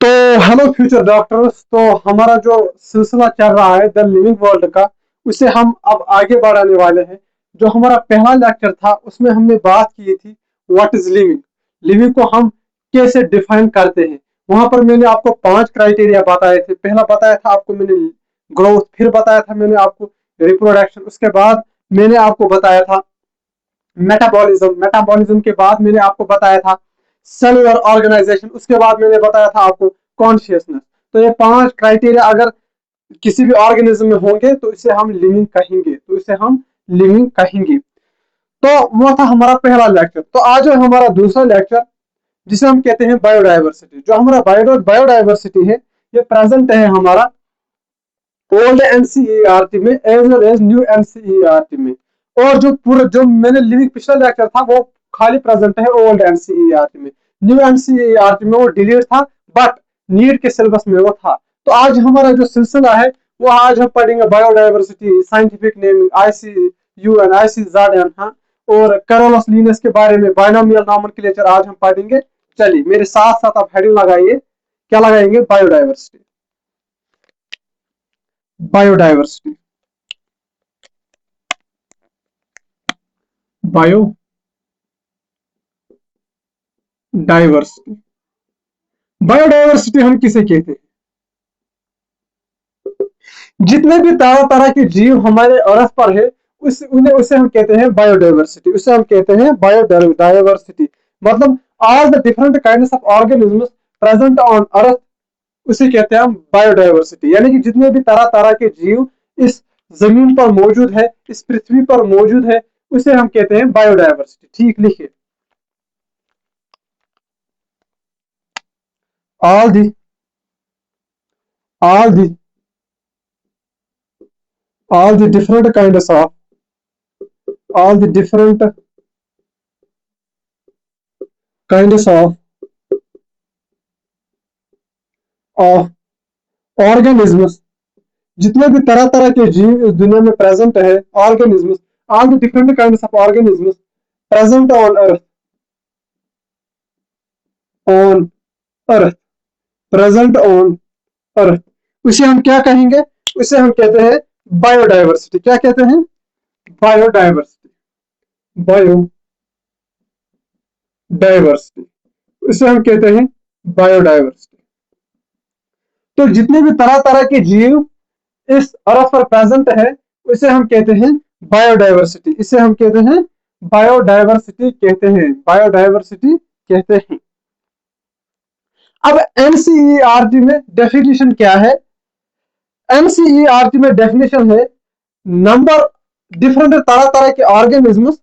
तो hello future doctors. तो हमारा जो सिलसिला चल रहा है द लिविंग वर्ल्ड का, उसे हम अब आगे बढ़ाने वाले हैं। जो हमारा पहला लेक्चर था उसमें हमने बात की थी व्हाट इज लिविंग। लिविंग को हम कैसे डिफाइन करते हैं। वहां पर मैंने आपको 5 क्राइटेरिया बताए थे। पहला बताया था आपको मैंने ग्रोथ, फिर बताया था मैंने आपको रिप्रोडक्शन, उसके बाद मैंने आपको बताया था मेटाबॉलिज्म, मेटाबॉलिज्म के बाद मैंने आपको बताया था सेलुलर ऑर्गेनाइजेशन, उसके बाद मैंने बताया था आपको कॉन्शियसनेस। तो ये 5 क्राइटेरिया अगर किसी भी ऑर्गेनिज्म में होंगे तो इसे हम लिविंग कहेंगे, तो इसे हम लिविंग कहेंगे। तो वो था हमारा पहला लेक्चर। तो आज है हमारा दूसरा लेक्चर जिसे हम कहते हैं बायोडाइवर्सिटी। जो हमारा बायोडाइवर्सिटी है ये प्रेजेंट है हमारा ओल्ड एनसीईआरटी में as well as new NCERT में। और जो पूरा जो मैंने लिविंग पिछला लेक्चर था वो खाली प्रेजेंट है ओल्ड एनसीईआरटी में। न्यू एनसीईआरटी में वो डिलीट था, बट नीट के सिलेबस में वो था। तो आज हमारा जो सिलसिला है वो आज हम पढ़ेंगे biodiversity, scientific naming, ICUN, ICZN, हाँ, और कैरोलस लिनस के बारे में बायनोमियल नोमेनक्लेचर आज हम पढ़ेंगे। चलिए मेरे साथ साथ आप हेडिंग लगाइए। क्या लगाएंगे? बायोडाइवर्सिटी। Biodiversity, biodiversity. बायोडाइवर्सिटी हम किसे कहते हैं? जितने भी तरह तरह के जीव हमारे अर्थ पर है उसे हम कहते हैं बायोडाइवर्सिटी। उसे हम कहते हैं बायोडाइवर्सिटी। मतलब all the different kinds of organisms present on अर्थ, उसे कहते हैं हम बायोडाइवर्सिटी। यानी कि जितने भी तरह तरह के जीव इस जमीन पर मौजूद है, इस पृथ्वी पर मौजूद है, उसे हम कहते हैं बायोडाइवर्सिटी। ठीक लिखिए, all the all the all the different kinds of all the different kinds of organisms, जितने भी तरह तरह के जीव इस दुनिया में प्रेजेंट है, organisms, all the different kinds of organisms present on earth, present on अर्थ, उसे हम क्या कहेंगे? उसे हम कहते हैं बायोडाइवर्सिटी। क्या कहते हैं? बायोडाइवर्सिटी, बायोडाइवर्सिटी, उसे हम कहते हैं बायोडाइवर्सिटी। तो जितने भी तरह तरह के जीव इस अर्थ पर प्रेजेंट है उसे हम कहते हैं बायोडाइवर्सिटी। इसे हम कहते हैं बायोडाइवर्सिटी कहते हैं, बायोडाइवर्सिटी कहते हैं। अब एनसीईआरटी में डेफिनेशन क्या है? एनसीईआरटी में डेफिनेशन है नंबर डिफरेंट तरह तरह के ऑर्गेनिजम्स।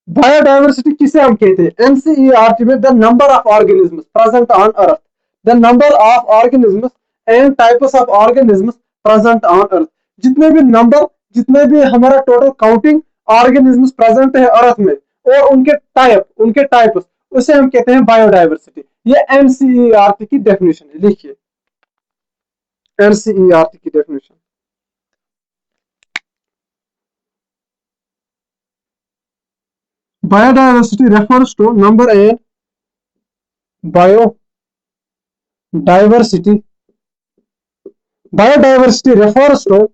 बायोडाइवर्सिटी किसे हम कहते हैं? एनसीईआरटी में the number of organisms present on earth, the number of organisms and types of organisms present on अर्थ। जितने भी नंबर, जितने भी हमारा टोटल काउंटिंग ऑर्गेनिजम्स प्रेजेंट है अर्थ में और उनके टाइप्स, उसे हम कहते हैं बायोडाइवर्सिटी। ये एनसीईआरटी की डेफिनेशन है। लिखिए एनसीईआरटी की definition. Biodiversity refers to number and biodiversity. Biodiversity refers to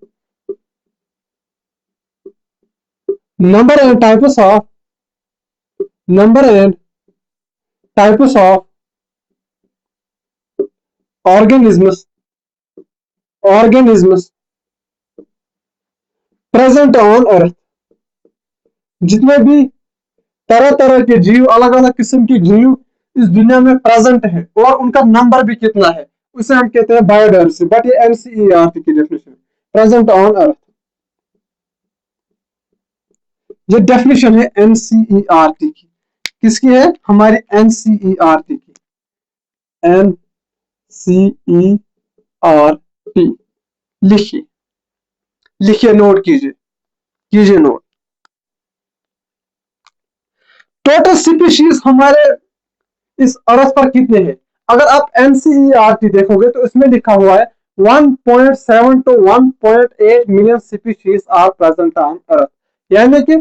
number and types of organisms present on earth। जितने भी तरह तरह के जीव, अलग अलग किस्म के जीव इस दुनिया में प्रेजेंट है और उनका नंबर भी कितना है, उसे हम कहते हैं बायोडाइवर्सिटी। बट ये एनसीईआरटी की डेफिनेशन, प्रेजेंट ऑन अर्थ। ये डेफिनेशन है एनसीईआरटी की। किसकी है? हमारी एनसीईआरटी की। एनसीईआरटी लिखिए, लिखिए, नोट कीजिए नोट। टोटल स्पीशीज हमारे इस अर्थ पर कितने हैं? अगर आप एनसीईआरटी देखोगे तो इसमें लिखा हुआ है 1.7 to 1.8 million species are present on earth. यानी कि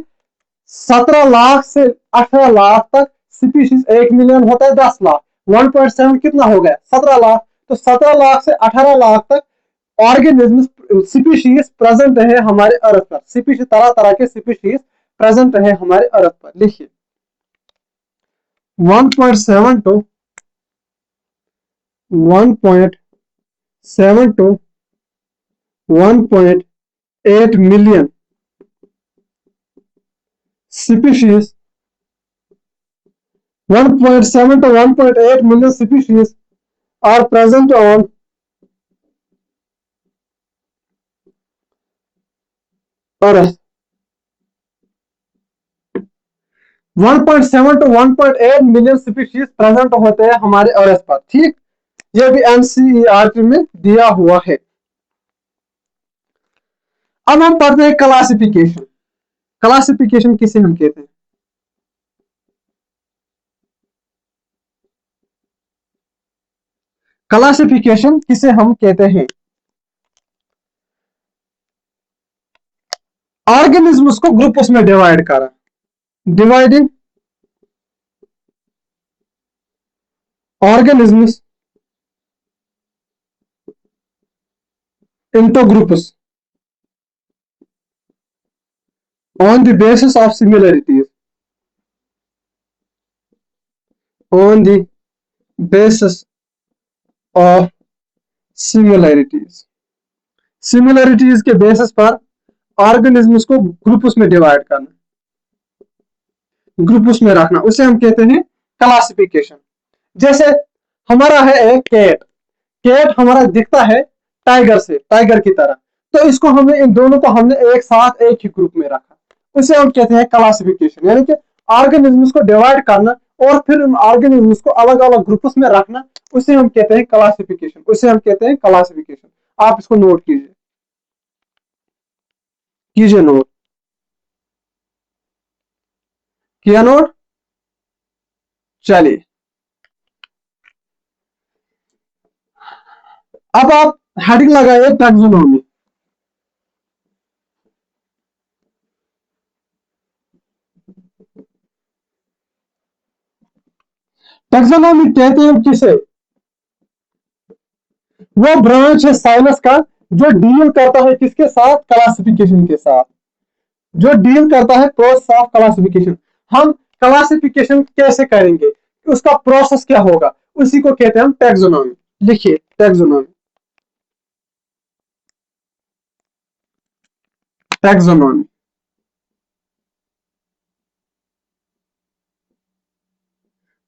17 लाख से 18 लाख तक स्पीशीज। 1 मिलियन होता है 10 लाख, 1.7 कितना हो गया? 17 लाख। तो 17 लाख से 18 लाख तक ऑर्गेनिज्म स्पीशीज प्रेजेंट है हमारे अर्थ पर। स्पीशीज तरह तरह के स्पीशीज प्रेजेंट है हमारे अर्थ पर। लिखिए 1.7 to 1.7 to 1.8 million species 1.7 to 1.8 million species are present on Earth. 1.7 to 1.8 million species present होते हैं हमारे अर्थ पर। ठीक, ये भी एनसीईआरटी में दिया हुआ है। अब हम पढ़ते हैं क्लासिफिकेशन। क्लासिफिकेशन किसे हम कहते हैं? क्लासिफिकेशन किसे हम कहते हैं? ऑर्गेनिज्म्स को ग्रुप्स में डिवाइड करा, dividing organisms into groups on the basis of similarities. On the basis of similarities. Similarities के बेसिस पर ऑर्गेनिज्म्स को ग्रुप्स में डिवाइड करना, ग्रुप्स में रखना, उसे हम कहते हैं क्लासिफिकेशन। जैसे हमारा है एक कैट, कैट हमारा दिखता है टाइगर से, टाइगर की तरह, तो इसको हमने, इन दोनों को हमने एक साथ एक ही ग्रुप में रखा, उसे हम कहते हैं क्लासिफिकेशन। यानी कि ऑर्गेनिज्म्स को डिवाइड करना और फिर उन ऑर्गेनिज्म्स को अलग अलग ग्रुप्स में रखना, उसे हम कहते हैं क्लासिफिकेशन, उसे हम कहते हैं क्लासिफिकेशन। आप इसको नोट कीजिए, कीजिए नोट, किया नोट? चलिए अब आप हेडिंग लगाइए टैक्सोनॉमी। टैक्सोनॉमी कहते हैं किसे? वो ब्रांच है साइंस का जो डील करता है किसके साथ? क्लासिफिकेशन के साथ, जो डील करता है प्रोसेस ऑफ क्लासिफिकेशन। हम क्लासिफिकेशन कैसे करेंगे, उसका प्रोसेस क्या होगा, उसी को कहते हैं हम टैक्सोनॉमी। लिखिए taxonomy, taxonomy.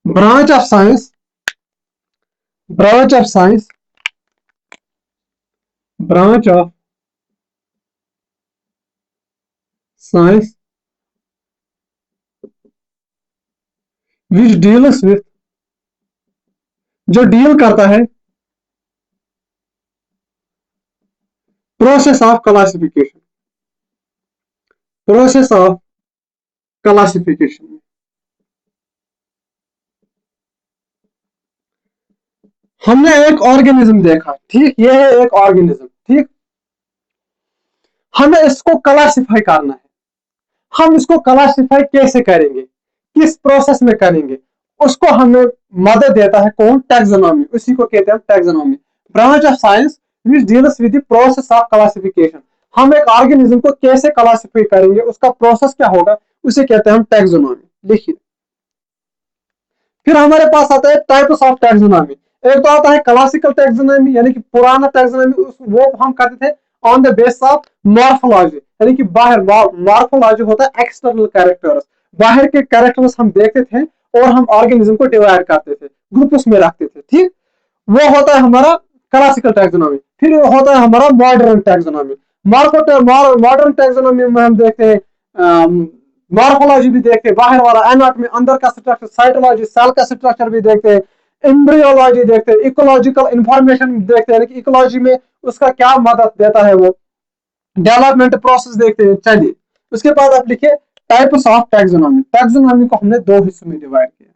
Branch of science, branch of science, branch of science which deals with, जो डील करता है process of classification, process of classification. हमने एक ऑर्गेनिज्म देखा, ठीक, ये है एक ऑर्गेनिज्म, ठीक, हमें इसको क्लासिफाई करना है। हम इसको क्लासिफाई कैसे करेंगे, किस प्रोसेस में करेंगे, उसको हमें मदद देता है कौन? टैक्सोनॉमी, उसी को कहते हैं taxonomy. Branch of science which deals with the process of classification. हम एक ऑर्गेनिज्म को कैसे क्लासिफाई करेंगे, उसका प्रोसेस क्या होगा, उसे कहते हैं हम टैक्सोनॉमी। लिखिए, फिर हमारे पास आता है टाइप्स ऑफ टैक्सोनॉमी। एक तो आता है क्लासिकल टैक्सोनॉमी, यानी कि पुराना टैक्सोनॉमी, वो हम करते थे on the base of morphology, यानी कि बाहर, मॉर्फोलॉजी होता है एक्सटर्नल कैरेक्टर्स, बाहर के कैरेक्टर्स हम देखते थे और हम ऑर्गेनिज्म को डिवाइड करते थे, ग्रुप्स में रखते थे, ठीक, वो होता है हमारा क्लासिकल टैक्सोनॉमी। फिर होता है हमारा मॉडर्न टैक्सोनॉमी। मॉडर्न टैक्सोनॉमी में हम देखते हैं मॉर्फोलॉजी भी देखते हैं, बाहर वाला एनाटॉमी, अंदर का स्ट्रक्चर, साइटोलॉजी, सेल का स्ट्रक्चर भी देखते हैं, एम्ब्रियोलॉजी देखते हैं, इकोलॉजिकल इंफॉर्मेशन देखते हैं, इकोलॉजी में उसका क्या मदद देता है, वो डेवलपमेंट प्रोसेस देखते हैं। चलिए उसके बाद आप लिखिए टाइप्स ऑफ टैक्सोनॉमी। टैक्सोनॉमी को हमने दो हिस्सों में डिवाइड किया,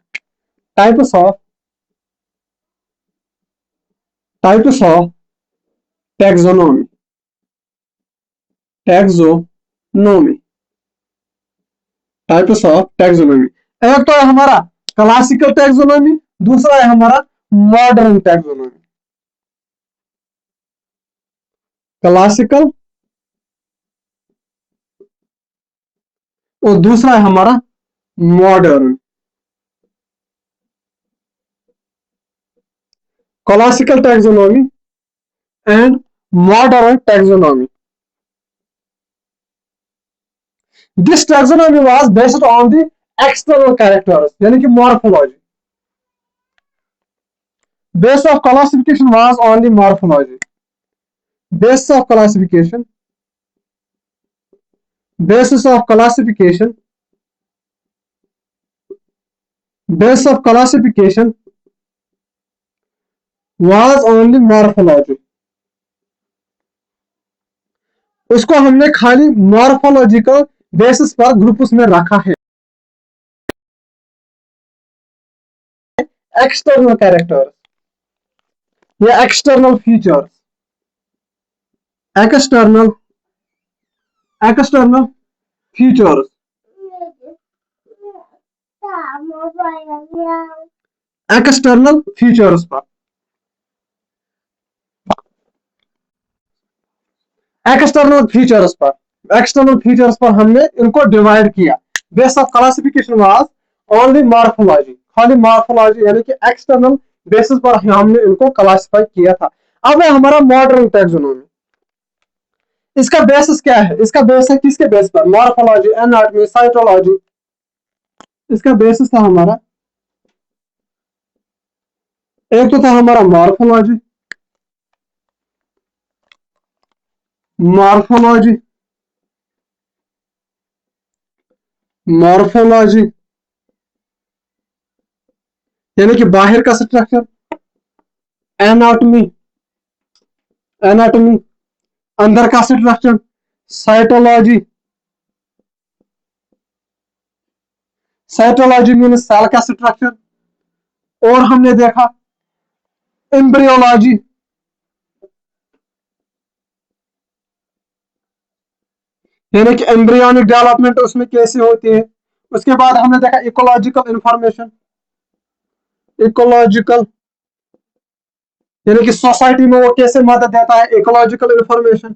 types of, types of taxonomy, taxonomy, types of taxonomy. एक तो है हमारा क्लासिकल टैक्सोनॉमी, दूसरा है हमारा मॉडर्न टैक्सोनॉमी। क्लासिकल, और दूसरा है हमारा modern. Classical taxonomy and modern taxonomy. This taxonomy was based on the external characters, यानी कि morphology. Base of classification was on the morphology. Base of classification, basis of classification, base of classification was only morphology। उसको हमने खाली morphological basis पर group उसमें रखा है। External characters या external features, external external features, external features पर, external features पर, एक्सटर्नल फीचर्स पर हमने इनको डिवाइड किया। Base of classification was only morphology, खाली मॉर्फोलॉजी यानी कि एक्सटर्नल बेसिस पर हमने इनको क्लासिफाई किया था। अब है हमारा मॉडर्न टैक्सोनॉमी। इसका बेसिस क्या है? इसका बेस है किसके बेस पर? Morphology, anatomy, cytology. इसका बेसिस था हमारा, एक तो था हमारा मॉर्फोलॉजी, मॉर्फोलॉजी, मॉर्फोलॉजी यानी कि बाहर का स्ट्रक्चर, एनाटॉमी, एनाटॉमी अंदर का structure, cytology, cytology means cell का स्ट्रक्चर, और हमने देखा एम्ब्रियोलॉजी, यानी कि एम्ब्रियोनिक डेवलपमेंट उसमें कैसे होती है। उसके बाद हमने देखा इकोलॉजिकल इंफॉर्मेशन, इकोलॉजिकल यानी कि सोसाइटी में वो कैसे मदद देता है, इकोलॉजिकल इंफॉर्मेशन।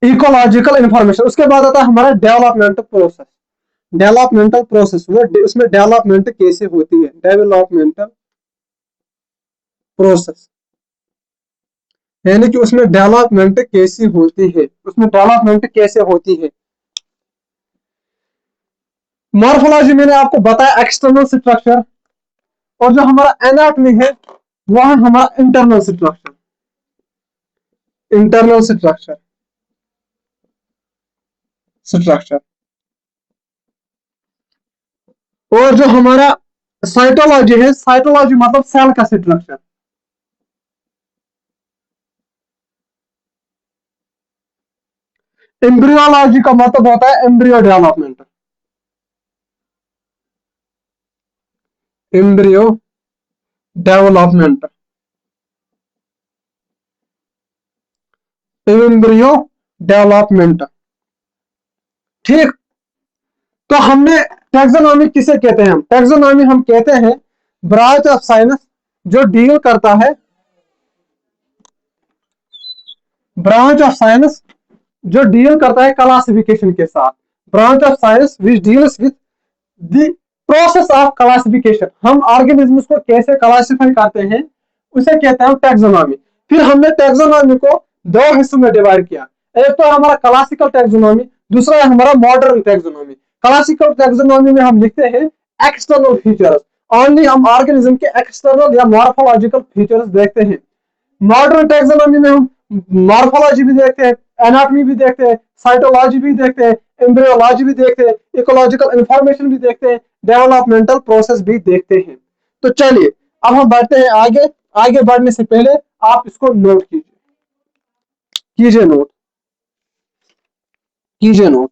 Ecological information. उसके बाद आता है हमारा डेवलपमेंटल प्रोसेस, डेवलपमेंटल प्रोसेस, वो उसमें डेवलपमेंट कैसे होती है, डेवलपमेंटल प्रोसेस यानी कि उसमें डेवलपमेंट कैसी होती है, उसमें डेवलपमेंट कैसे होती है। मॉर्फोलॉजी मैंने आपको बताया एक्सटर्नल स्ट्रक्चर, और जो हमारा एनाटॉमी है वो है हमारा internal structure, internal structure, structure. और जो हमारा साइटोलॉजी है, साइटोलॉजी मतलब सेल का स्ट्रक्चर। एम्ब्रियोलॉजी का मतलब होता है embryo development, embryo development, embryo development. ठीक, तो हमने टैक्सोनॉमी किसे कहते हैं? हम टैक्सोनॉमी हम कहते हैं ब्रांच ऑफ साइंस जो डील करता है, ब्रांच ऑफ साइंस जो डील करता है क्लासिफिकेशन के साथ, branch of science which deals with the process of classification. हम ऑर्गेनिज्म को कैसे क्लासिफाई करते हैं उसे कहते हैं टैक्सोनॉमी। फिर हमने टैक्सोनॉमी को दो हिस्सों में डिवाइड किया, एक तो हमारा क्लासिकल टैक्सोनॉमी, दूसरा है हमारा मॉडर्न टैक्सोनॉमी। क्लासिकल टैक्सोनॉमी में हम लिखते हैं एक्सटर्नल फीचर्स, ओनली हम ऑर्गेनिज्म के एक्सटर्नल या मॉर्फोलॉजिकल फीचर्स देखते हैं। मॉडर्न टैक्सोनॉमी में हम मॉर्फोलॉजी भी देखते हैं, एनाटॉमी भी देखते हैं, साइटोलॉजी भी देखते हैं, एम्ब्रियोलॉजी भी देखते हैं, इकोलॉजिकल इंफॉर्मेशन भी देखते हैं, डेवलपमेंटल प्रोसेस भी देखते हैं। तो चलिए अब हम बढ़ते हैं आगे। आगे बढ़ने से पहले आप इसको नोट कीजिए, कीजिए नोट, कीजिए नोट,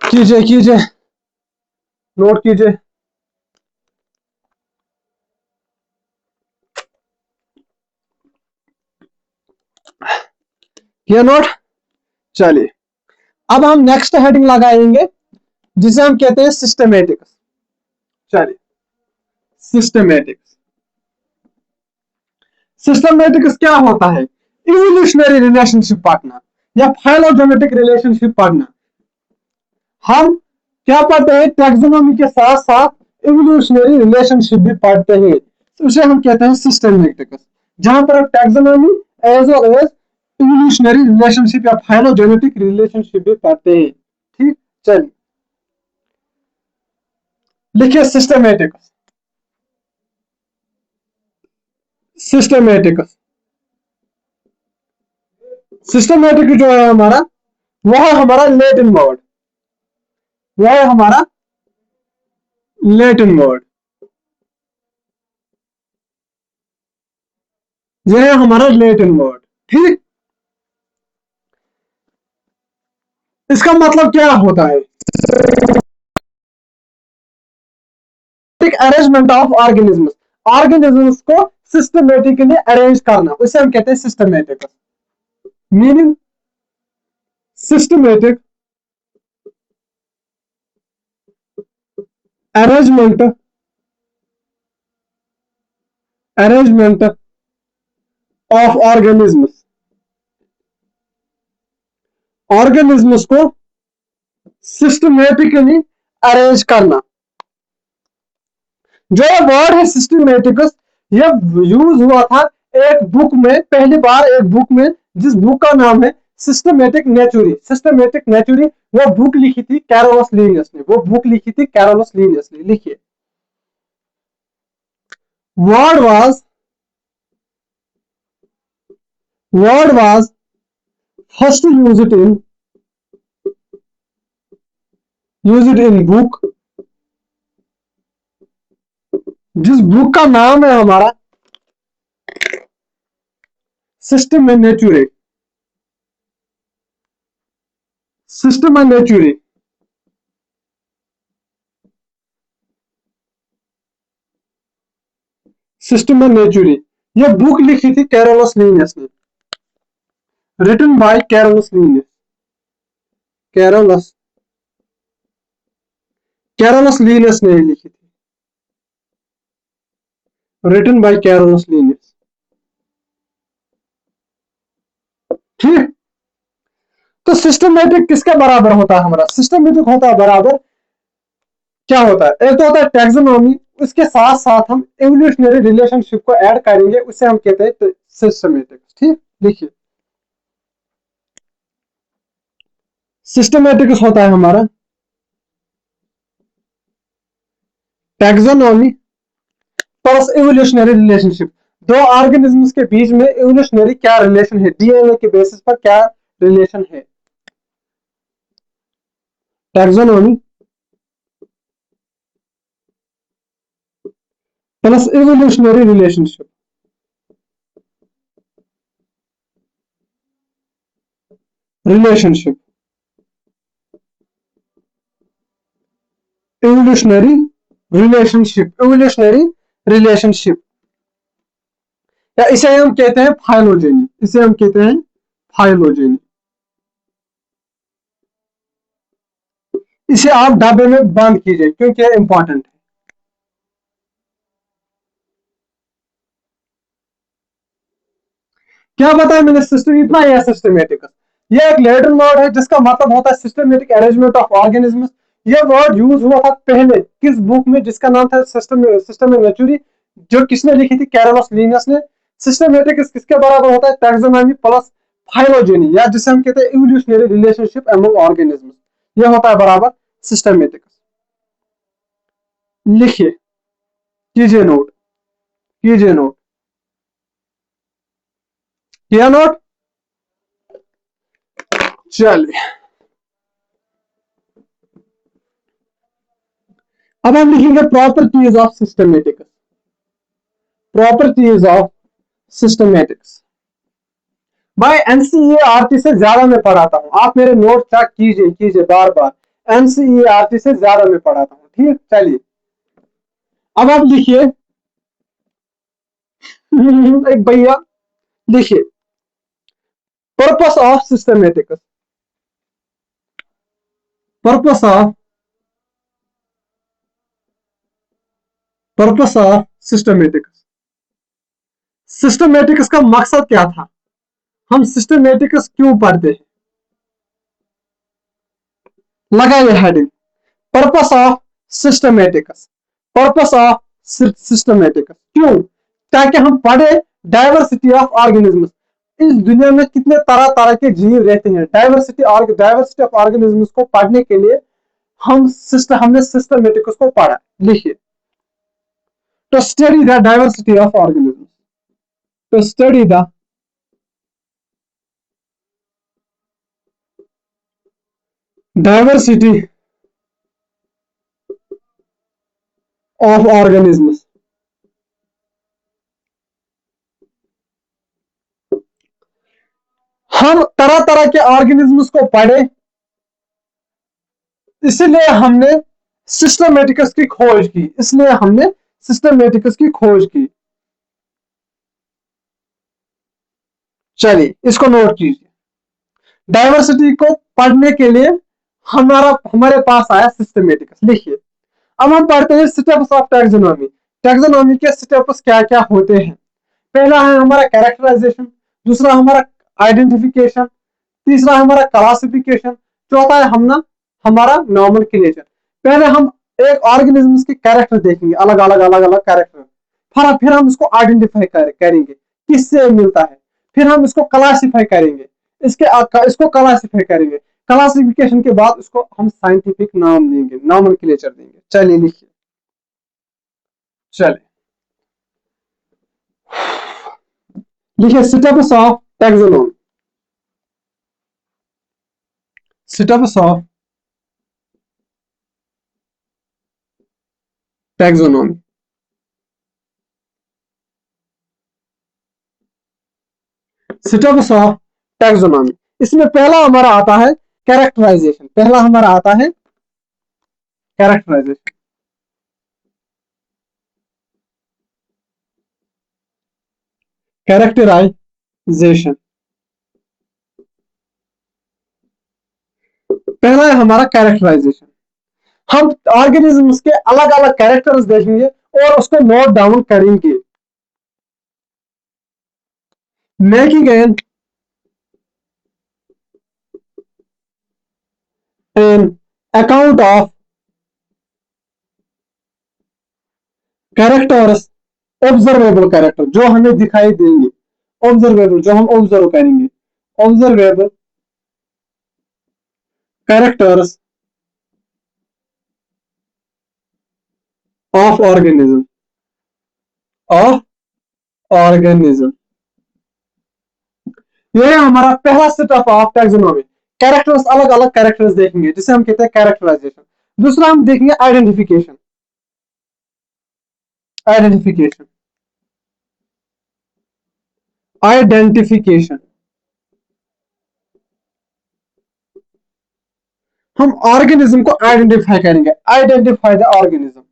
कीजिए कीजिए नोट कीजिए। किया नोट? चलिए अब हम नेक्स्ट हेडिंग लगाएंगे जिसे हम कहते हैं सिस्टमेटिक्स। चलिए, सिस्टमेटिक्स सिस्टमेटिक्स क्या होता है? इवोल्यूशनरी रिलेशनशिप पढ़ना या फाइलोजेनेटिक रिलेशनशिप पढ़ना। हम क्या पढ़ते हैं? टैक्सोनॉमी के साथ साथ इवोल्यूशनरी रिलेशनशिप भी पढ़ते हैं, उसे हम कहते हैं सिस्टमेटिक्स, जहां पर taxonomy as well as evolutionary relationship या फाइलोजेनेटिक रिलेशनशिप भी पढ़ते हैं। ठीक, चलिए लिखिए सिस्टमेटिक्स। सिस्टमेटिक्स सिस्टमेटिक जो है हमारा, वह है हमारा लैटिन वर्ड, वह है हमारा लैटिन वर्ड, यह है हमारा लैटिन वर्ड। ठीक, इसका मतलब क्या होता है? अरेंजमेंट ऑफ ऑर्गेनिजम्स, ऑर्गेनिजम्स को सिस्टमेटिकली अरेंज करना, उसे हम कहते हैं systematic. Meaning systematic arrangement arrangement of organisms, organisms को सिस्टमेटिकली अरेंज करना। जो वर्ड है सिस्टमेटिक्स, यह यूज हुआ था एक बुक में, पहली बार एक बुक में, जिस बुक का नाम है सिस्टमेटिक नेचुरी। सिस्टमेटिक नेचुरी वो बुक लिखी थी कैरोलस लीनियस ने, वो बुक लिखी थी कैरोलस लीनियस ने। लिखिए, word was word was first used in book, जिस बुक का नाम है हमारा Systema Naturae, Systema Naturae. Systema Naturae यह बुक लिखी थी कैरोलस लीनियस ने, written by Carolus Linnaeus. Carolus Carolus Linnaeus ने लिखी थी, रिटन बाय कैरोलस लीनियस। ठीक, तो सिस्टमेटिक किसके बराबर होता है? हमारा सिस्टमेटिक होता है बराबर, क्या होता है? एक तो होता है टैक्सोनॉमी, उसके साथ साथ हम एवोल्यूशनरी रिलेशनशिप को ऐड करेंगे, उसे हम कहते हैं सिस्टमेटिक। ठीक, देखिए सिस्टमेटिक्स होता है हमारा टैक्सोनॉमी प्लस एवोल्यूशनरी रिलेशनशिप। दो ऑर्गेनिजम्स के बीच में एवोल्यूशनरी क्या रिलेशन है, डीएनए के बेसिस पर क्या रिलेशन है। Taxonomy plus evolutionary relationship, relationship evolutionary relationship, या इसे हम कहते हैं फाइलोजेनी, इसे हम कहते हैं फाइलोजेनी। इसे आप डब्बे में बंद कीजिए क्योंकि यह इंपॉर्टेंट है। क्या बताया मैंने? सिस्टम इतना ही है सिस्टमेटिक। यह एक लैटिन वर्ड है जिसका मतलब होता है सिस्टमेटिक अरेंजमेंट ऑफ ऑर्गेनिजम्स। यह वर्ड यूज हुआ था पहले किस बुक में, जिसका नाम था सिस्टम नेचुरी, जो किसने लिखी थी? कैरोलस लीनियस ने। सिस्टमेटिक किसके बराबर होता है? टैक्सोनॉमी प्लस फाइलोजेनी, या जिसे हम कहते हैं इवोल्यूशनरी रिलेशनशिप अमंग ऑर्गेनिजम्स, यह होता है बराबर सिस्टमेटिक। लिखिए, कीजिए नोट, कीजिए नोट, किया नोट? चलिए, अब हम लिखेंगे properties of systematics, properties of systematics. भाई एनसीईआरटी से ज्यादा मैं पढ़ाता हूं, आप मेरे नोट चेक कीजिए कीजिए बार बार, एनसीईआरटी से ज्यादा मैं पढ़ाता हूं। ठीक, चलिए अब आप लिखिए एक भैया, लिखिए purpose of systematics, purpose of purpose of systematics. Systematics का मकसद क्या था? हम सिस्टमेटिक्स क्यों पढ़ते हैं? लगाइए heading, purpose of systematics. Purpose of systematics क्यों? ताकि हम पढ़े डाइवर्सिटी ऑफ ऑर्गेनिज्म। इस दुनिया में कितने तरह तरह के जीव रहते हैं, डाइवर्सिटी ऑफ ऑर्गेनिज्म को पढ़ने के लिए हमने सिस्टमेटिक्स को पढ़ा। लिखिए, to study the diversity of organism. To study the diversity of organism. हम तरह तरह के ऑर्गेनिज्म्स को पढ़े, इसलिए हमने सिस्टमेटिक्स की खोज की। इसलिए हमने सिस्टमेटिक्स की खोज की। चलिए इसको नोट कीजिए। डाइवर्सिटी को पढ़ने के लिए हमारे पास आया सिस्टमेटिक्स। लिखिए, अब हम पढ़ते हैं स्टेप्स ऑफ टैक्सोनॉमी। टैक्सोनॉमी के स्टेप्स क्या क्या होते हैं? पहला है हमारा कैरेक्टराइजेशन, दूसरा हमारा आइडेंटिफिकेशन, तीसरा हमारा क्लासिफिकेशन, चौथा है हमारा नॉमेनक्लेचर। पहले हम एक ऑर्गेनिज्म के कैरेक्टर देखेंगे, अलग अलग कैरेक्टर। फिर हम इसको आइडेंटिफाई करेंगे किससे मिलता है। फिर हम इसको क्लासिफाई करेंगे, इसको क्लासिफाई करेंगे। क्लासिफिकेशन के बाद उसको हम साइंटिफिक नाम देंगे, नॉमेनक्लेचर देंगे। चलिए लिखिए, चलिए लिखिए, steps of taxonomy. Steps of taxonomy. Steps of taxonomy. इसमें पहला हमारा आता है कैरेक्टराइजेशन। पहला हमारा आता है कैरेक्टराइजेशन। कैरेक्टराइजेशन पहला है हमारा कैरेक्टराइजेशन। हम ऑर्गेनिज्म्स के अलग अलग कैरेक्टर्स देखेंगे और उसको नोट डाउन करेंगे। Making an account of characters, observable character जो हमें दिखाई देंगे, ऑब्जर्वेबल जो हम ऑब्जर्व करेंगे, observable characters of organism, of organism. यह है हमारा पहला स्टेप ऑफ टैक्सोनॉमी। कैरेक्टर्स, अलग अलग कैरेक्टर्स देखेंगे जिसे हम कहते हैं कैरेक्टराइजेशन। दूसरा हम देखेंगे आइडेंटिफिकेशन। आइडेंटिफिकेशन आइडेंटिफिकेशन हम ऑर्गेनिज्म को आइडेंटिफाई करेंगे। Identify the organism,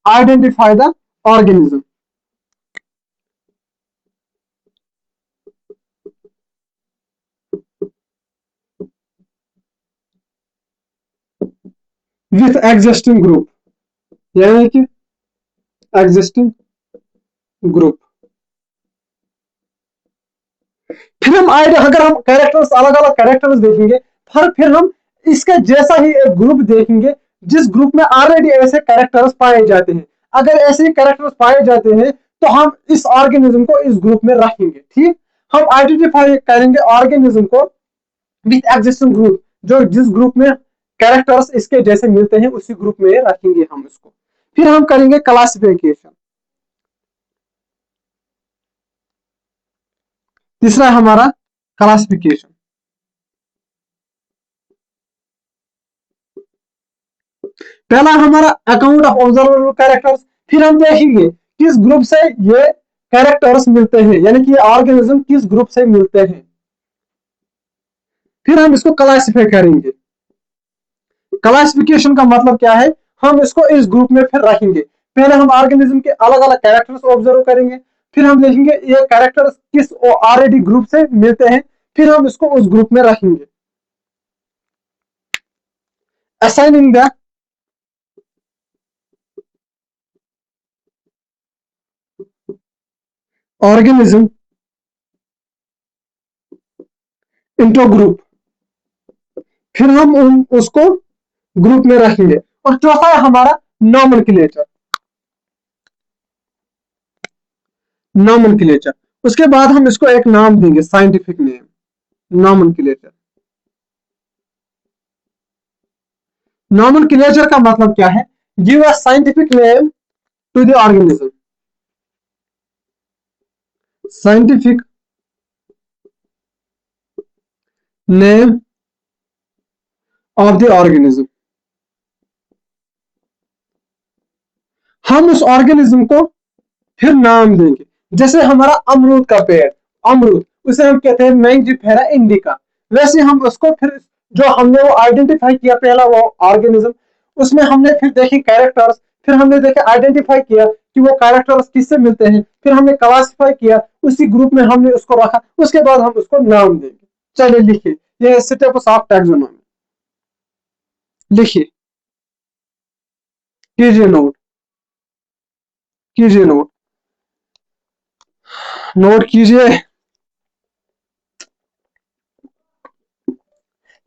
identify the organism. With existing group, यानी कि एग्जिस्टिंग ग्रुप। फिर हम अगर हम कैरेक्टर्स, अलग अलग कैरेक्टर्स देखेंगे, फिर हम इसके जैसा ही एक ग्रुप देखेंगे जिस ग्रुप में ऑलरेडी ऐसे कैरेक्टर्स पाए जाते हैं। अगर ऐसे कैरेक्टर्स पाए जाते हैं तो हम इस ऑर्गेनिज्म को इस ग्रुप में रखेंगे। ठीक, हम आइडेंटिफाई करेंगे ऑर्गेनिज्म को विथ एग्जिस्टिंग ग्रुप, जो जिस ग्रुप में कैरेक्टर्स इसके जैसे मिलते हैं उसी ग्रुप में रखेंगे हम इसको। फिर हम करेंगे क्लासिफिकेशन। तीसरा है हमारा क्लासिफिकेशन। पहला हमारा अकाउंट ऑफ ऑब्जर्वेबल कैरेक्टर्स। फिर हम देखेंगे किस ग्रुप से ये कैरेक्टर्स मिलते हैं, यानी कि ये ऑर्गेनिज्म किस ग्रुप से मिलते हैं। फिर हम इसको क्लासिफाई करेंगे। क्लासिफिकेशन का मतलब क्या है? हम इसको इस ग्रुप में फिर रखेंगे। पहले हम ऑर्गेनिज्म के अलग अलग कैरेक्टर्स ऑब्जर्व करेंगे, फिर हम देखेंगे ये कैरेक्टर्स किस ऑलरेडी ग्रुप से मिलते हैं, फिर हम इसको उस ग्रुप में रखेंगे। Assigning the organism into group, फिर हम उसको ग्रुप में रखेंगे। और चौथा है हमारा नॉमेनक्लेचर। नॉमेनक्लेचर, उसके बाद हम इसको एक नाम देंगे, साइंटिफिक नेम। नॉमेनक्लेचर, नॉमेनक्लेचर का मतलब क्या है? Give a scientific name to the organism. Scientific name of the organism. हम उस ऑर्गेनिज्म को फिर नाम देंगे। जैसे हमारा अमरूद का पेड़, अमरूद, उसे हम कहते हैं मैंजीफेरा इंडिका। वैसे हम उसको फिर, जो हमने वो आइडेंटिफाई किया पहला वो ऑर्गेनिज्म, उसमें हमने फिर देखी कैरेक्टर्स, फिर हमने देखे आइडेंटिफाई किया कि वो कैरेक्टर्स किससे मिलते हैं, फिर हमने क्लासिफाई किया, उसी ग्रुप में हमने उसको रखा, उसके बाद हम उसको नाम देंगे। चलिए लिखिए, ये स्टेप्स ऑफ टैक्सोनॉमी। लिखिए, कीजिए नोट, कीजिए नोट, नोट कीजिए।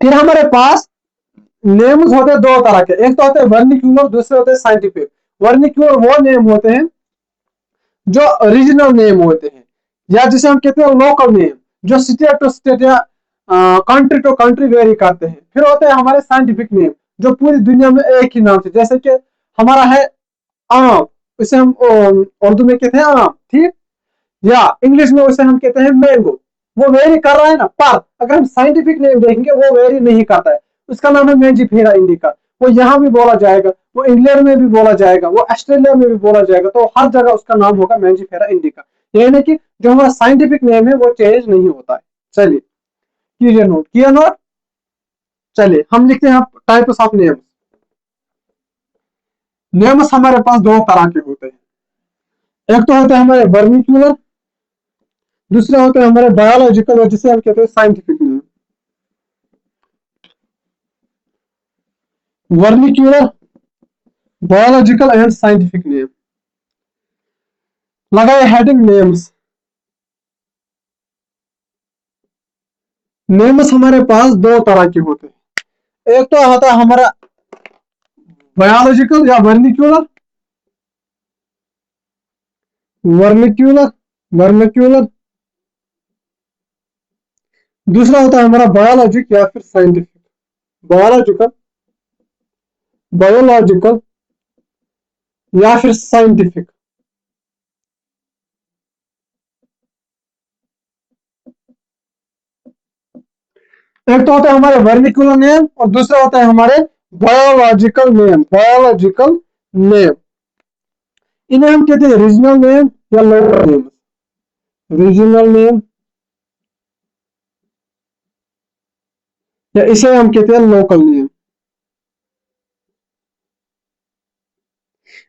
फिर हमारे पास नेम्स होते हैं दो तरह के, एक तो होते हैं वर्निक्यूलर, दूसरे होते हैं साइंटिफिक। वर्निक्यूलर वो नेम होते हैं जो रीजनल नेम होते हैं, या जिसे हम कहते हैं लोकल नेम, जो स्टेट टू स्टेट या कंट्री टू कंट्री वेरी करते हैं। फिर होते हैं हमारे साइंटिफिक नेम, जो पूरी दुनिया में एक ही नाम से, जैसे कि हमारा है आम, इसे हम उर्दू में कहते हैं आम, ठीक, या इंग्लिश में उसे हम कहते हैं मैंगो। वो वेरी कर रहा है ना, पर अगर हम साइंटिफिक नेम देखेंगे वो वेरी नहीं करता है, उसका नाम है मैंजीफेरा इंडिका। वो यहाँ भी बोला जाएगा, वो इंग्लैंड में भी बोला जाएगा, वो ऑस्ट्रेलिया में भी बोला जाएगा, तो हर जगह उसका नाम होगा मैंजीफेरा इंडिका। यानी कि जो हमारा साइंटिफिक नेम है वो चेंज नहीं होता है। चलिए, कीजिए नोट, किया नोट। चलिए हम लिखते हैं टाइप्स ऑफ नेम्स। नेम्स हमारे पास दो तरह के होते हैं, एक तो होते हैं हमारे वर्निक्यूलर, दूसरे होते हैं हमारे बायोलॉजिकल, जिसे हम कहते हैं scientific name. Vernacular, biological and scientific name. लगाए हेडिंग नेम्स। नेम्स हमारे पास दो तरह के होते हैं, एक तो होता है हमारा बायोलॉजिकल या वर्निक्यूलर, वर्निक्यूलर, वर्निक्यूलर। दूसरा होता है हमारा बायोलॉजिक या फिर साइंटिफिक। बायोलॉजिकल, बायोलॉजिकल या फिर साइंटिफिक। एक तो होता है हमारे वर्निकुलर नेम और दूसरा होता है हमारे बायोलॉजिकल नेम। बायोलॉजिकल नेम, इन्हें हम कहते हैं रीजनल नेम या लोकल नेम। रीजनल नेम, या इसे हम कहते हैं लोकल नेम।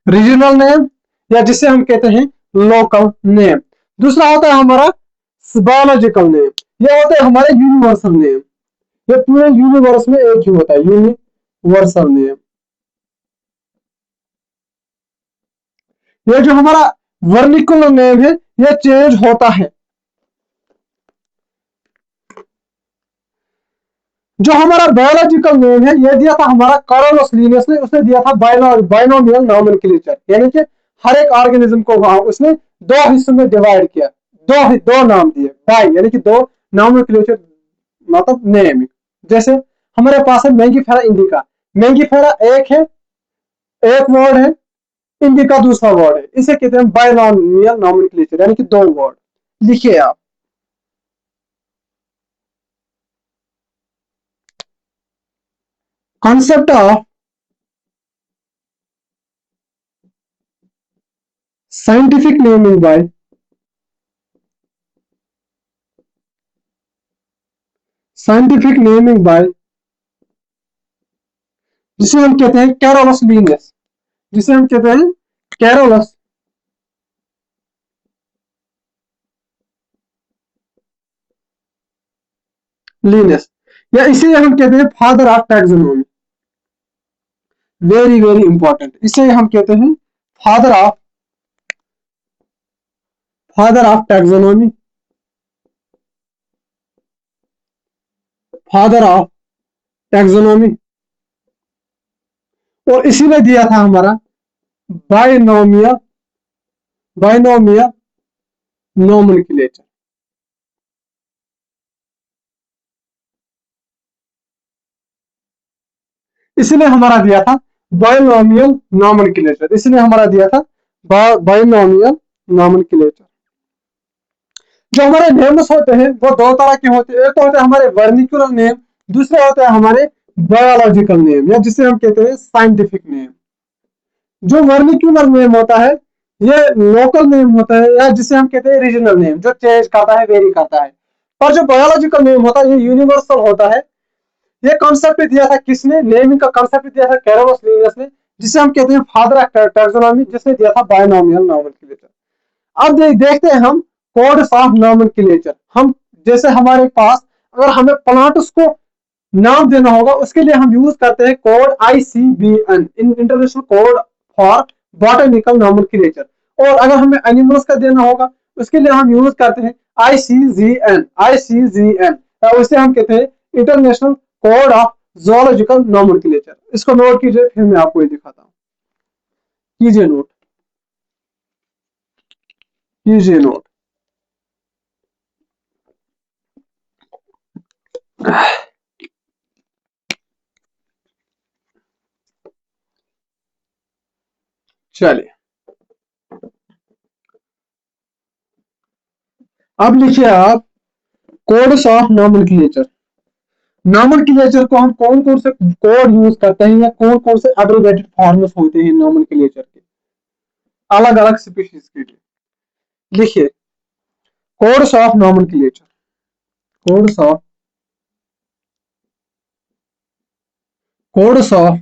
रीजनल नेम, या जिसे हम कहते हैं लोकल नेम। दूसरा होता है हमारा बायोलॉजिकल नेम, यह होता है हमारे यूनिवर्सल नेम। ये पूरे यूनिवर्स में एक ही होता है, यूनिवर्सल नेम। ये जो हमारा वर्निकुलर नेम है ये चेंज होता है। जो हमारा बायोलॉजिकल नेम है ये दिया था हमारा कार्लोस लिनियस ने, उसने दिया था बाइनोमियल नोमेनक्लेचर, यानी कि हर एक ऑर्गेनिज्म को उसने दो हिस्सों में डिवाइड किया, दो नाम दिए, बाई यानी कि दो नोमेनक्लेचर, मतलब नेम। जैसे हमारे पास है मैंगीफेरा इंडिका, मैंगीफेरा एक है, एक वर्ड है, इंडिका दूसरा वर्ड है, इसे कहते हैं बाइनोमियल नोमेनक्लेचर, यानी कि दो वर्ड। लिखिए आप, concept of scientific naming by scientific naming by जिसे हम कहते हैं कैरोलस लीनियस, जिसे हम कहते हैं कैरोलस लीनियस, या इसे हम कहते हैं father of taxonomy. Very very important, इसे हम कहते हैं father of father of taxonomy, father of taxonomy. और इसी में दिया था हमारा बायनोमियल, बायनोमियल नोमेनक्लेचर। इसने हमारा दिया था बायनोमियल नोमेनक्लेचर, इसने हमारा दिया था बायनोमियल नोमेनक्लेचर। जो हमारे नेम्स होते हैं वो दो तरह के होते हैं, एक तो होते हैं हमारे वर्निकुलर नेम, दूसरे होते हैं हमारे बायोलॉजिकल नेम, या जिसे हम कहते हैं साइंटिफिक नेम। जो वर्निकुलर नेम होता है ये लोकल नेम होता है, या जिसे हम कहते हैं रीजनल नेम, जो चेंज करता है, वेरी करता है। और जो बायोलॉजिकल नेम होता है ये यूनिवर्सल होता है। ये कॉन्सेप्ट दिया था किसने, नेमिंग का कॉन्सेप्ट दिया था कैरोलस लिनियस ने, जिसे हम कहते हैं फादर ऑफ टैक्सोनॉमी, जिसने दिया था बायनोमियल नोमेनक्लेचर। अब देखते हैं हम कोड्स ऑफ नोमेनक्लेचर। हम जैसे हमारे पास अगर हमें प्लांट्स को नाम देना होगा उसके लिए हम यूज करते हैं code ICBN, international code for botanical nomenclature. और अगर हमें एनिमल्स का देना होगा उसके लिए हम यूज करते हैं ICGN, ICGN, उसे हम कहते हैं international code of zoological nomenclature. इसको नोट कीजिए, फिर मैं आपको ये दिखाता हूँ। कीजिए नोट, कीजिए नोट। चलिए अब लिखिए आप कोड्स ऑफ नोमेनक्लेचर। नोमेनक्लेचर को हम कौन कौन से कोड यूज करते हैं, या कौन कौन से एब्रिविएटेड फॉर्म्स होते हैं नोमेनक्लेचर के अलग अलग स्पीशीज के लिए। लिखिए codes of nomenclature, codes of, codes of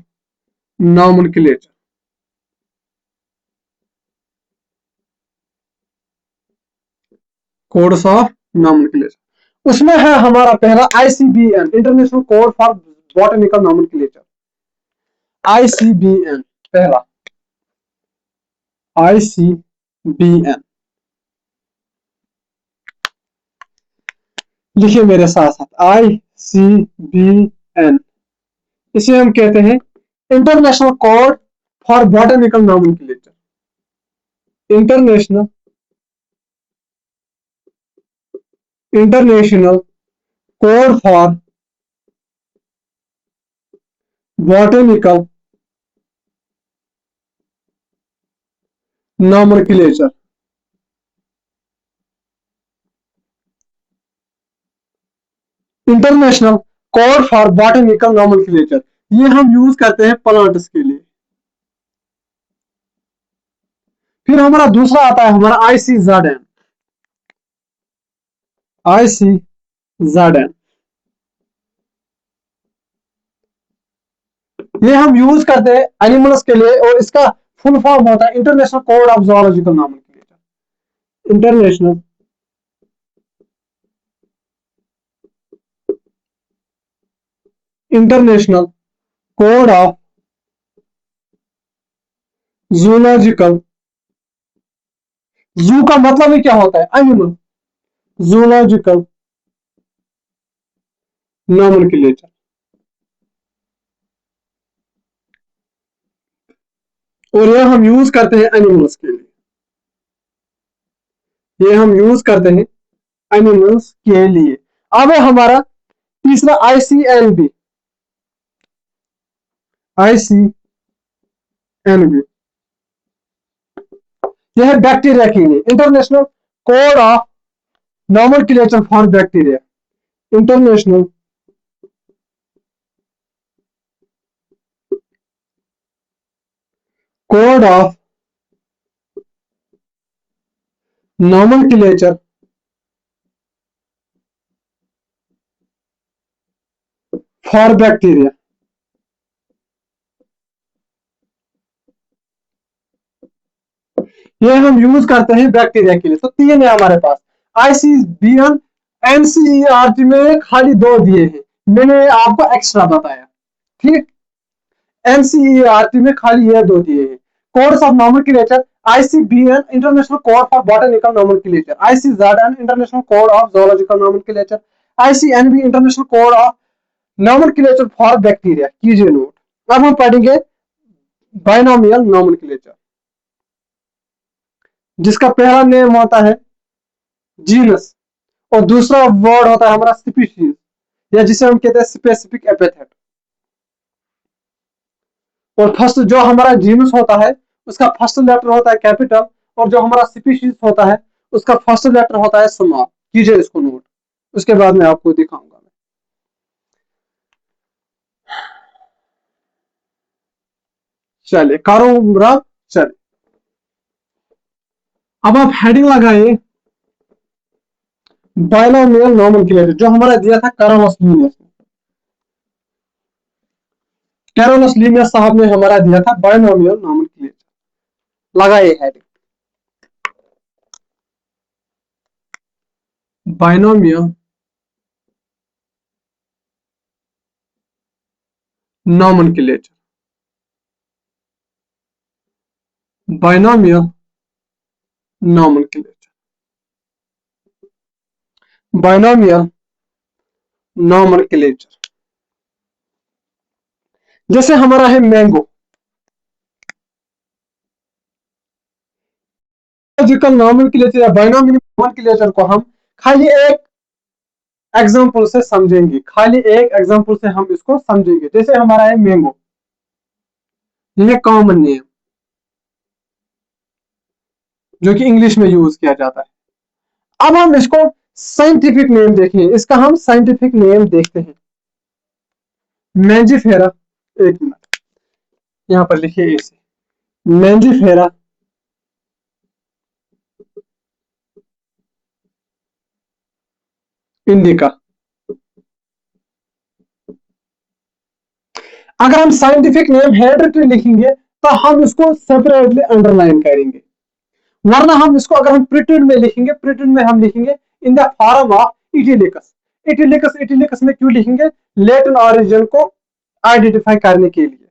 nomenclature. Codes of nomenclature, उसमें है हमारा पहला ICBN, international code for botanical nomenclature. ICBN पहला, ICBN। लिखिए मेरे साथ साथ ICBN। इसे हम कहते हैं international code for botanical nomenclature, international, international code for botanical nomenclature. International code for botanical nomenclature, ये हम यूज करते हैं प्लांट्स के लिए। फिर हमारा दूसरा आता है हमारा ICZN, ICZN। ये हम यूज करते हैं एनिमल्स के लिए, और इसका फुल फॉर्म होता है international code of zoological nomenclature, international international code of zoological. जू का मतलब ही क्या होता है, एनिमल, जूलॉजिकल नोमेनक्लेचर। और ये हम यूज करते हैं एनिमल्स के लिए, ये हम यूज करते हैं एनिमल्स के लिए। अब है हमारा तीसरा ICNB, ICNB। यह है बैक्टीरिया के लिए, international code of nomenclature for bacteria, international code of nomenclature for bacteria. ये हम यूज करते हैं बैक्टीरिया के लिए। तो तीन है हमारे पास ICBN। NCERT में खाली दो दिए हैं, मैंने आपको एक्स्ट्रा बताया, ठीक। NCERT में खाली ये दो दिए हैं, codes of nomenclature ICBN International Code for Botanical Nomenclature, ICZN International Code of Zoological Nomenclature, ICNB International Code of Nomenclature for Bacteria। कीजिए नोट। अब हम पढ़ेंगे बाइनोमियल नोमेनक्लेचर, जिसका पहला नेम होता है जीनस और दूसरा वर्ड होता है हमारा स्पीशीज, या जिसे हम कहते हैं स्पेसिफिक एपिथेट। और फर्स्ट जो हमारा जीनस होता है उसका फर्स्ट लेटर होता है कैपिटल, और जो हमारा स्पीशीज होता है उसका फर्स्ट लेटर होता है स्मॉल। कीजिए इसको नोट, उसके बाद मैं आपको दिखाऊंगा। चलिए कारोब्रा, चलिए अब आप हेडिंग लगाइए बाइनोमियल नोमेनक्लेचर, जो हमारा दिया था कैरोलस लीनियस। कैरोलस लीनियस साहब ने हमारा दिया था बाइनोमियल नोमेनक्लेचर। लगाइए heading binomial nomenclature, binomial nomenclature, binomial nomenclature. जैसे हमारा है मैंगो, लॉजिकल नोमेनक्लेचर या बाइनोमियल नोमेनक्लेचर को हम खाली एक एग्जांपल से समझेंगे, खाली एक एग्जांपल से हम इसको समझेंगे। जैसे हमारा है मैंगो, ये कॉमन नेम जो कि इंग्लिश में यूज किया जाता है। अब हम इसको साइंटिफिक नेम देखें, इसका हम साइंटिफिक नेम देखते हैं। मैंजीफेरा, एक मिनट यहां पर लिखिए इसे, मैंजीफेरा इंडिका। अगर हम साइंटिफिक नेम हेरिडिटरी लिखेंगे तो हम इसको सेपरेटली अंडरलाइन करेंगे, वरना हम इसको अगर हम प्रिटेंड में लिखेंगे, प्रिटेंड में हम लिखेंगे इन द फॉर्म ऑफ इटिलिकस। इटिलिकस इटिलिकस में क्यों लिखेंगे? लैटिन ऑरिजिन को आइडेंटिफाई करने के लिए।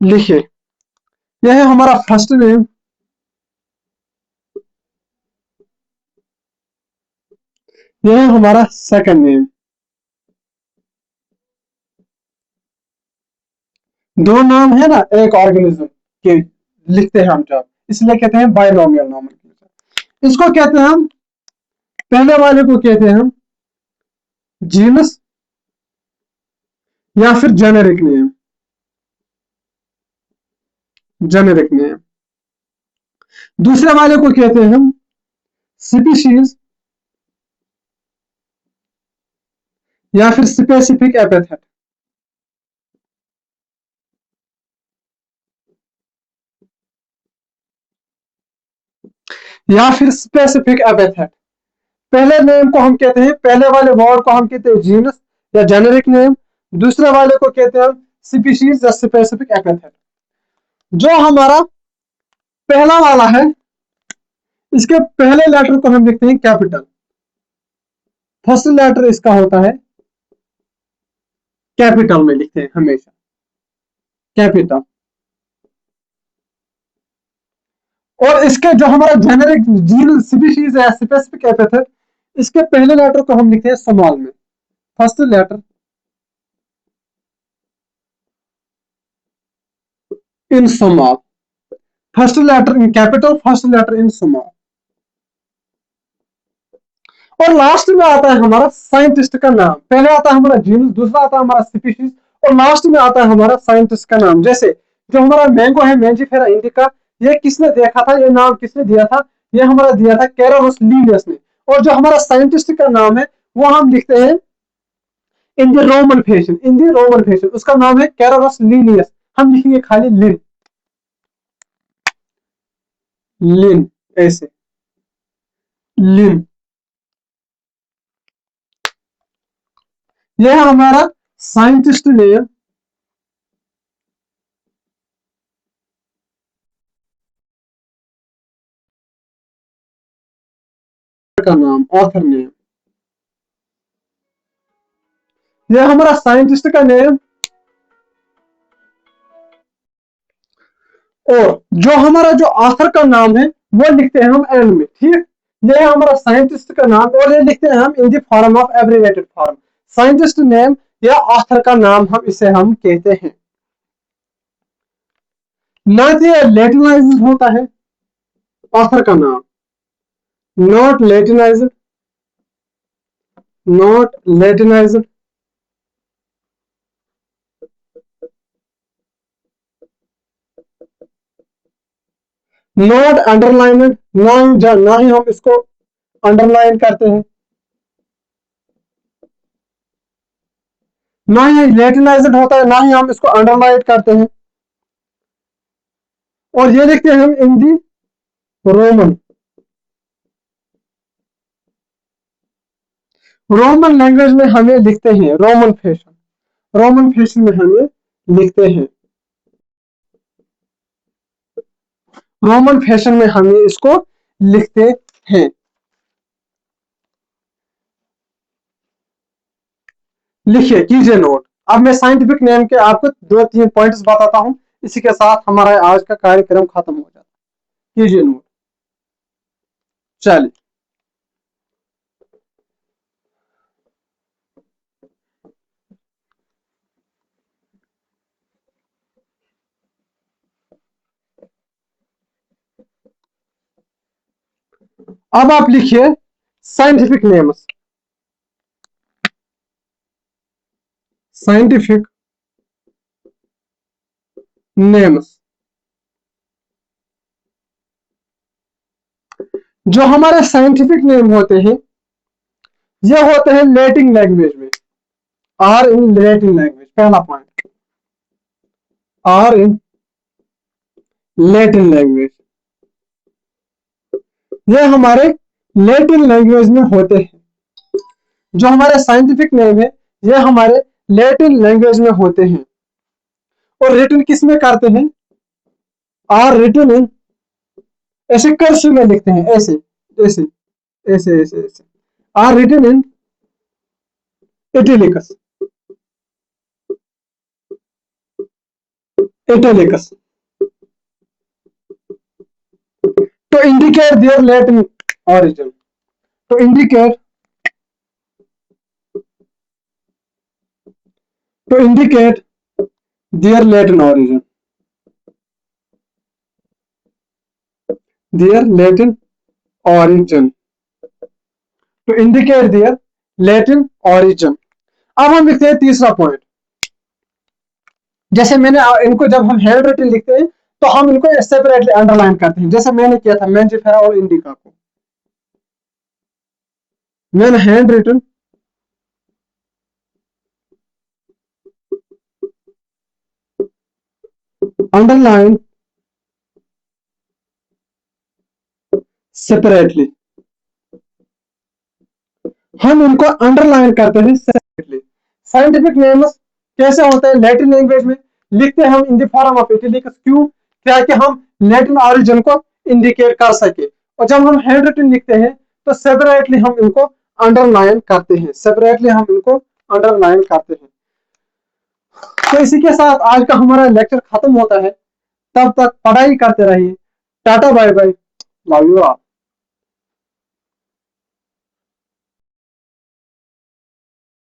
लिखिए, यह है हमारा फर्स्ट नेम, यह है हमारा सेकंड नेम। दो नाम है ना एक ऑर्गेनिज्म के, लिखते हैं हम जब, इसलिए कहते हैं बाइनोमियल नोमेनक्लेचर। इसको कहते हैं हम, पहले वाले को कहते हैं हम जीनस या फिर जेनेरिक नेम, जेनेरिक नेम। दूसरे वाले को कहते हैं हम स्पीशीज या फिर स्पेसिफिक एपिथेट। या फिर स्पेसिफिक एपिथेट। पहले नेम को हम कहते हैं, पहले वाले वर्ड को हम कहते हैं जीनस या जेनेरिक नेम, दूसरे वाले को कहते हैं स्पीशीज या स्पेसिफिक एपिथेट। जो हमारा पहला वाला है, इसके पहले लेटर को हम लिखते हैं कैपिटल। फर्स्ट लेटर इसका होता है कैपिटल में लिखते हैं हमेशा, कैपिटल। और इसके जो हमारा जेनेरिक जीन स्पीशीज है स्पेसिफिक एपिथेट, इसके पहले लेटर को हम लिखते हैं स्मॉल में। First letter in small, first letter in capital, first letter in small. और लास्ट में आता है हमारा साइंटिस्ट का नाम। पहले आता है हमारा जीनस, दूसरा आता है हमारा स्पीशीज, और लास्ट में आता है हमारा साइंटिस्ट का नाम। जैसे जो हमारा मैंगो है, मैंजीफेरा इंडिका, ये किसने देखा था, ये नाम किसने दिया था? ये हमारा दिया था कैरोलस लीनियस ने। और जो हमारा साइंटिस्ट का नाम है वो हम लिखते हैं in the Roman fashion, in the Roman fashion. उसका नाम है कैरोलस लीनियस, हम लिखेंगे खाली लिन, लिन, ऐसे लिन। यह हमारा साइंटिस्ट नेम का नाम, ऑथर नेम। यह हमारा साइंटिस्ट का नेम और जो हमारा जो ऑथर का नाम है वो लिखते हैं हम एंड में, ठीक। ये है हमारा साइंटिस्ट का नाम और ये लिखते हैं हम in the form of abbreviated form. Scientist name या ऑथर का नाम हम कहते हैं। ना ये लैटिनाइज होता है ऑथर का नाम, नॉट लैटिनाइज्ड, नॉट लैटिनाइज्ड, नॉट अंडरलाइन्ड, ना ही हम इसको अंडरलाइन करते हैं, ना ही लैटिनाइज्ड होता है, ना ही हम इसको अंडरलाइन करते हैं। और ये लिखते हैं हम इन दी रोमन, रोमन लैंग्वेज में हमें लिखते हैं, रोमन फैशन, रोमन फैशन में हमें लिखते हैं, रोमन फैशन में हमें इसको लिखते हैं। लिखिए, कीजिए नोट। अब मैं साइंटिफिक नेम के आपको 2-3 पॉइंट्स बताता हूं, इसी के साथ हमारा आज का कार्यक्रम खत्म हो जाता है। कीजिए नोट। चलिए, अब आप लिखिए साइंटिफिक नेम्स, साइंटिफिक नेम्स। जो हमारे साइंटिफिक नेम होते हैं ये होते हैं लैटिन लैंग्वेज में, आर इन लैटिन लैंग्वेज, पहला point, are in Latin language, ये हमारे लैटिन लैंग्वेज में होते हैं। जो हमारे साइंटिफिक नेम है ये हमारे लैटिन लैंग्वेज में होते हैं। और रिटन किस में करते हैं, आर रिटन इन, ऐसे कर्सिव में लिखते हैं, ऐसे ऐसे ऐसे ऐसे ऐसे, are written in italics, italics, to indicate their Latin origin, to indicate, to indicate their Latin origin, their Latin origin, to indicate their Latin origin। अब हम लिखते हैं तीसरा पॉइंट। जैसे मैंने इनको जब हम हैंड रिटन लिखते हैं तो हम इनको सेपरेटली अंडरलाइन करते हैं, जैसे मैंने किया था मैंजिफेरा और इंडिका को, मैंने हैंड रिटन अंडरलाइन सेपरेटली, हम इनको अंडरलाइन करते हैं सेपरेटली। साइंटिफिक नेम्स कैसे होते हैं, लैटिन लैंग्वेज में लिखते हैं हम इन द फॉर्म ऑफ इटैलिकस, क्यों, क्या कि हम लैटिन ओरिजिन को इंडिकेट कर सके। और जब हम हैंड रिटन लिखते हैं तो सेपरेटली हम इनको अंडरलाइन करते हैं, सेपरेटली हम इनको अंडरलाइन करते हैं। तो इसी के साथ आज का हमारा लेक्चर खत्म होता है। तब तक पढ़ाई करते रहिए। Tata bye bye, love you all.